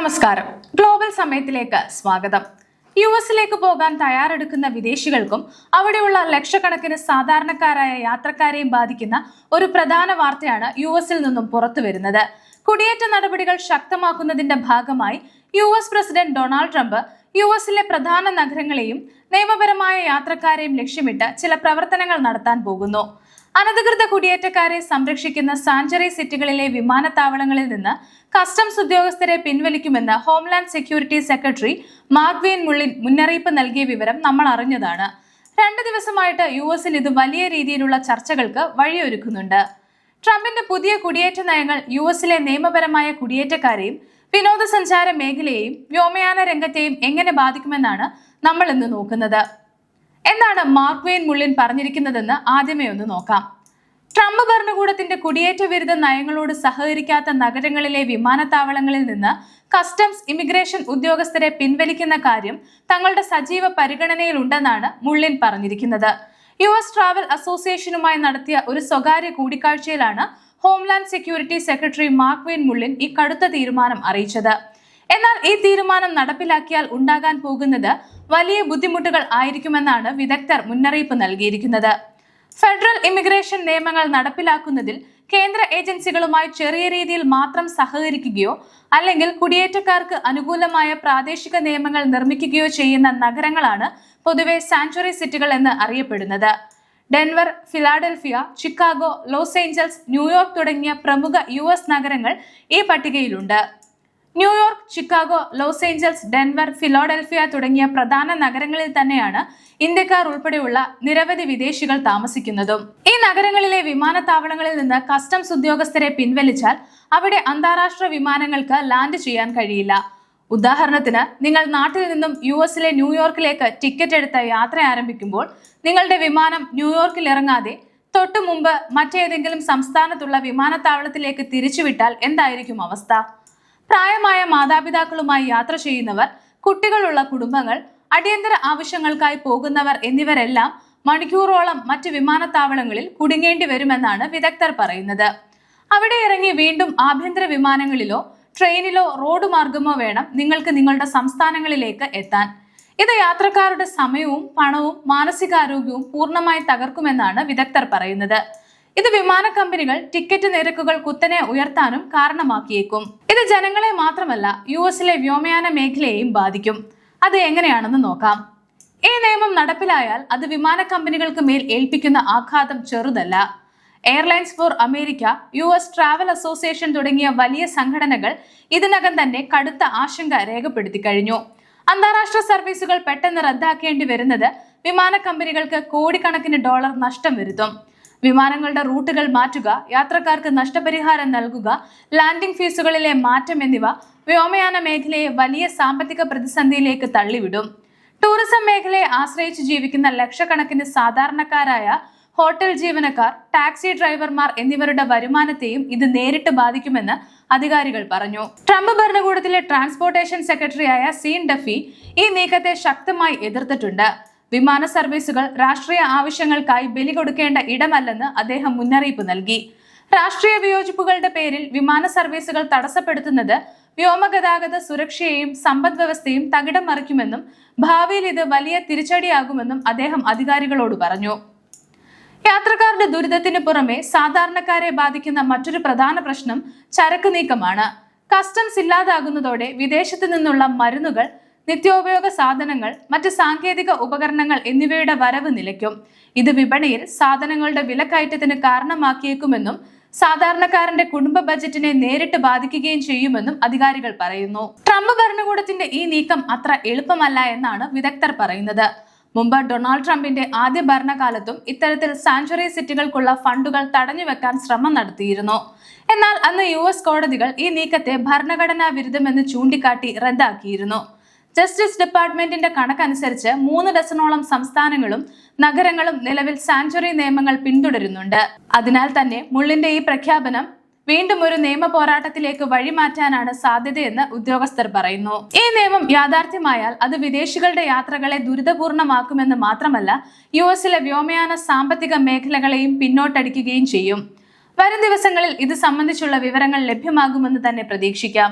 നമസ്കാരം. ഗ്ലോബൽ സമയത്തിലേക്ക് സ്വാഗതം. യുഎസിലേക്ക് പോകാൻ തയ്യാറെടുക്കുന്ന വിദേശികൾക്കും അവിടെയുള്ള ലക്ഷക്കണക്കിന് സാധാരണക്കാരായ യാത്രക്കാരെയും ബാധിക്കുന്ന ഒരു പ്രധാന വാർത്തയാണ് യുഎസിൽ നിന്നും പുറത്തു വരുന്നത്. കുടിയേറ്റ നടപടികൾ ശക്തമാക്കുന്നതിന്റെ ഭാഗമായി യുഎസ് പ്രസിഡന്റ് ഡൊണാൾഡ് ട്രംപ് യുഎസിലെ പ്രധാന നഗരങ്ങളെയും നിയമപരമായ യാത്രക്കാരെയും ലക്ഷ്യമിട്ട് ചില പ്രവർത്തനങ്ങൾ നടത്താൻ പോകുന്നു. അനധികൃത കുടിയേറ്റക്കാരെ സംരക്ഷിക്കുന്ന സാഞ്ചുറി സിറ്റികളിലെ വിമാനത്താവളങ്ങളിൽ നിന്ന് കസ്റ്റംസ് ഉദ്യോഗസ്ഥരെ പിൻവലിക്കുമെന്ന് ഹോംലാൻഡ് സെക്യൂരിറ്റി സെക്രട്ടറി മാർക്വീൻ മുള്ളിൻ മുന്നറിയിപ്പ് നൽകിയ വിവരം നമ്മൾ അറിഞ്ഞതാണ്. 2 ദിവസമായിട്ട് യുഎസിൽ ഇത് വലിയ രീതിയിലുള്ള ചർച്ചകൾക്ക് വഴിയൊരുക്കുന്നുണ്ട്. ട്രംപിന്റെ പുതിയ കുടിയേറ്റ നയങ്ങൾ യുഎസിലെ നിയമപരമായ കുടിയേറ്റക്കാരെയും വിനോദസഞ്ചാര മേഖലയെയും വ്യോമയാന രംഗത്തെയും എങ്ങനെ ബാധിക്കുമെന്നാണ് നമ്മൾ ഇന്ന് നോക്കുന്നത്. എന്താണ് മാർക്വീൻ മുള്ളിൻ പറഞ്ഞിരിക്കുന്നതെന്ന് ആദ്യമേ ഒന്ന് നോക്കാം. ട്രംപ് ഭരണകൂടത്തിന്റെ കുടിയേറ്റ വിരുദ്ധ നയങ്ങളോട് സഹകരിക്കാത്ത നഗരങ്ങളിലെ വിമാനത്താവളങ്ങളിൽ നിന്ന് കസ്റ്റംസ് ഇമിഗ്രേഷൻ ഉദ്യോഗസ്ഥരെ പിൻവലിക്കുന്ന കാര്യം തങ്ങളുടെ സജീവ പരിഗണനയിലുണ്ടെന്നാണ് മുള്ളിൻ പറഞ്ഞിരിക്കുന്നത്. യുഎസ് ട്രാവൽ അസോസിയേഷനുമായി നടത്തിയ ഒരു സ്വകാര്യ കൂടിക്കാഴ്ചയിലാണ് ഹോംലാൻഡ് സെക്യൂരിറ്റി സെക്രട്ടറി മാർക്വീൻ മുള്ളിൻ ഈ കടുത്ത തീരുമാനം അറിയിച്ചത്. എന്നാൽ ഈ തീരുമാനം നടപ്പിലാക്കിയാൽ ഉണ്ടാകാൻ പോകുന്നത് വലിയ ബുദ്ധിമുട്ടുകൾ ആയിരിക്കുമെന്നാണ് വിദഗ്ധർ മുന്നറിയിപ്പ് നൽകിയിരിക്കുന്നത്. ഫെഡറൽ ഇമിഗ്രേഷൻ നിയമങ്ങൾ നടപ്പിലാക്കുന്നതിൽ കേന്ദ്ര ഏജൻസികളുമായി ചെറിയ രീതിയിൽ മാത്രം സഹകരിക്കുകയോ അല്ലെങ്കിൽ കുടിയേറ്റക്കാർക്ക് അനുകൂലമായ പ്രാദേശിക നിയമങ്ങൾ നിർമ്മിക്കുകയോ ചെയ്യുന്ന നഗരങ്ങളാണ് പൊതുവെ സാഞ്ചുറി സിറ്റികൾ എന്ന് അറിയപ്പെടുന്നത്. Denver, Philadelphia, Chicago, Los Angeles, New York തുടങ്ങിയ പ്രമുഖ യുഎസ് നഗരങ്ങൾ ഈ പട്ടികയിലുണ്ട്. New York, Chicago, Los Angeles, Denver, Philadelphia തുടങ്ങിയ പ്രധാന നഗരങ്ങളിൽ തന്നെയാണ് ഇന്ത്യക്കാർ ഉൾപ്പെടെയുള്ള നിരവധി വിദേശികൾ താമസിക്കുന്നതും. ഈ നഗരങ്ങളിലെ വിമാനത്താവളങ്ങളിൽ നിന്ന് കസ്റ്റംസ് ഉദ്യോഗസ്ഥരെ പിൻവലിച്ചാൽ അവിടെ അന്താരാഷ്ട്ര വിമാനങ്ങൾക്ക് ലാൻഡ് ചെയ്യാൻ കഴിയില്ല. ഉദാഹരണത്തിന്, നിങ്ങൾ നാട്ടിൽ നിന്നും യുഎസിലെ ന്യൂയോർക്കിലേക്ക് ടിക്കറ്റ് എടുത്ത് യാത്ര ആരംഭിക്കുമ്പോൾ നിങ്ങളുടെ വിമാനം ന്യൂയോർക്കിൽ ഇറങ്ങാതെ തൊട്ടു മുമ്പ് മറ്റേതെങ്കിലും സംസ്ഥാനത്തുള്ള വിമാനത്താവളത്തിലേക്ക് തിരിച്ചുവിട്ടാൽ എന്തായിരിക്കും അവസ്ഥ? പ്രായമായ മാതാപിതാക്കളുമായി യാത്ര ചെയ്യുന്നവർ, കുട്ടികളുള്ള കുടുംബങ്ങൾ, അടിയന്തര ആവശ്യങ്ങൾക്കായി പോകുന്നവർ എന്നിവരെല്ലാം മണിക്കൂറോളം മറ്റ് വിമാനത്താവളങ്ങളിൽ കുടുങ്ങേണ്ടി വരുമെന്നാണ് വിദഗ്ധർ പറയുന്നത്. അവിടെ ഇറങ്ങി വീണ്ടും ആഭ്യന്തര വിമാനങ്ങളിലോ ട്രെയിനിലോ റോഡ് മാർഗമോ വേണം നിങ്ങൾക്ക് നിങ്ങളുടെ സംസ്ഥാനങ്ങളിലേക്ക് എത്താൻ. ഇത് യാത്രക്കാരുടെ സമയവും പണവും മാനസികാരോഗ്യവും പൂർണ്ണമായി തകർക്കുമെന്നാണ് വിദഗ്ധർ പറയുന്നത്. ഇത് വിമാന കമ്പനികൾ ടിക്കറ്റ് നിരക്കുകൾ കുത്തനെ ഉയർത്താനും കാരണമാക്കിയേക്കും. ഇത് ജനങ്ങളെ മാത്രമല്ല യുഎസിലെ വ്യോമയാന മേഖലയെയും ബാധിക്കും. അത് എങ്ങനെയാണെന്ന് നോക്കാം. ഈ നിയമം നടപ്പിലായാൽ അത് വിമാന കമ്പനികൾക്ക് മേൽ ഏൽപ്പിക്കുന്ന ആഘാതം ചെറുതല്ല. Airlines four America, US travel association തുടങ്ങിയ വലിയ സംഘടനകൾ ഇതിനകം തന്നെ കടുത്ത ആശങ്ക രേഖപ്പെടുത്തി കഴിഞ്ഞു. അന്താരാഷ്ട്ര സർവീസുകൾ പെട്ടെന്ന് റദ്ദാക്കേണ്ടി വരുന്നത് വിമാന കമ്പനികൾക്ക് കോടിക്കണക്കിന് ഡോളർ നഷ്ടം വരുത്തും. വിമാനങ്ങളുടെ റൂട്ടുകൾ മാറ്റുക, യാത്രക്കാർക്ക് നഷ്ടപരിഹാരം നൽകുക, ലാൻഡിംഗ് ഫീസുകളിലെ മാറ്റം എന്നിവ വ്യോമയാന മേഖലയെ വലിയ സാമ്പത്തിക പ്രതിസന്ധിയിലേക്ക് തള്ളിവിടും. ടൂറിസം മേഖലയെ ആശ്രയിച്ച് ജീവിക്കുന്ന ലക്ഷക്കണക്കിന് സാധാരണക്കാരായ ഹോട്ടൽ ജീവനക്കാർ, ടാക്സി ഡ്രൈവർമാർ എന്നിവരുടെ വരുമാനത്തെയും ഇത് നേരിട്ട് ബാധിക്കുമെന്ന് അധികാരികൾ പറഞ്ഞു. ട്രംപ് ഭരണകൂടത്തിലെ ട്രാൻസ്പോർട്ടേഷൻ സെക്രട്ടറിയായ സീൻ ഡഫി ഈ നീക്കത്തെ ശക്തമായി എതിർത്തിട്ടുണ്ട്. വിമാന സർവീസുകൾ രാഷ്ട്രീയ ആവശ്യങ്ങൾക്കായി ബലി കൊടുക്കേണ്ട ഇടമല്ലെന്ന് അദ്ദേഹം മുന്നറിയിപ്പ് നൽകി. രാഷ്ട്രീയ വിയോജിപ്പുകളുടെ പേരിൽ വിമാന സർവീസുകൾ തടസ്സപ്പെടുത്തുന്നത് വ്യോമഗതാഗത സുരക്ഷയെയും സമ്പദ് വ്യവസ്ഥയും തകിടം മറിക്കുമെന്നും ഭാവിയിൽ ഇത് വലിയ തിരിച്ചടിയാകുമെന്നും അദ്ദേഹം അധികാരികളോട് പറഞ്ഞു. യാത്രക്കാരുടെ ദുരിതത്തിന് പുറമെ സാധാരണക്കാരെ ബാധിക്കുന്ന മറ്റൊരു പ്രധാന പ്രശ്നം ചരക്ക് നീക്കമാണ്. കസ്റ്റംസ് ഇല്ലാതാകുന്നതോടെ വിദേശത്തു നിന്നുള്ള മരുന്നുകൾ, നിത്യോപയോഗ സാധനങ്ങൾ, മറ്റ് സാങ്കേതിക ഉപകരണങ്ങൾ എന്നിവയുടെ വരവ് നിലയ്ക്കും. ഇത് വിപണിയിൽ സാധനങ്ങളുടെ വിലക്കയറ്റത്തിന് കാരണമാക്കിയേക്കുമെന്നും സാധാരണക്കാരന്റെ കുടുംബ ബജറ്റിനെ നേരിട്ട് ബാധിക്കുകയും ചെയ്യുമെന്നും അധികാരികൾ പറയുന്നു. ട്രംപ് ഭരണകൂടത്തിന്റെ ഈ നീക്കം അത്ര എളുപ്പമല്ല എന്നാണ് വിദഗ്ധർ പറയുന്നത്. മുമ്പ് ഡൊണാൾഡ് ട്രംപിന്റെ ആദ്യ ഭരണകാലത്തും ഇത്തരത്തിൽ സാഞ്ചുറി സിറ്റികൾക്കുള്ള ഫണ്ടുകൾ തടഞ്ഞുവെക്കാൻ ശ്രമം നടത്തിയിരുന്നു. എന്നാൽ അന്ന് യുഎസ് കോടതികൾ ഈ നീക്കത്തെ ഭരണഘടനാ വിരുദ്ധമെന്ന് ചൂണ്ടിക്കാട്ടി റദ്ദാക്കിയിരുന്നു. ജസ്റ്റിസ് ഡിപ്പാർട്ട്മെന്റിന്റെ കണക്കനുസരിച്ച് 3 ഡസനോളം സംസ്ഥാനങ്ങളും നഗരങ്ങളും നിലവിൽ സാഞ്ചുറി നിയമങ്ങൾ പിന്തുടരുന്നുണ്ട്. അതിനാൽ തന്നെ മുള്ളിന്റെ ഈ പ്രഖ്യാപനം വീണ്ടും ഒരു നിയമ പോരാട്ടത്തിലേക്ക് വഴിമാറ്റാനാണ് സാധ്യതയെന്ന് ഉദ്യോഗസ്ഥർ പറയുന്നു. ഈ നിയമം യാഥാർത്ഥ്യമായാൽ അത് വിദേശികളുടെ യാത്രകളെ ദുരിതപൂർണമാക്കുമെന്ന് മാത്രമല്ല യുഎസിലെ വ്യോമയാന സാമ്പത്തിക മേഖലകളെയും പിന്നോട്ടടിക്കുകയും ചെയ്യും. വരും ദിവസങ്ങളിൽ ഇത് സംബന്ധിച്ചുള്ള വിവരങ്ങൾ ലഭ്യമാകുമെന്ന് തന്നെ പ്രതീക്ഷിക്കാം.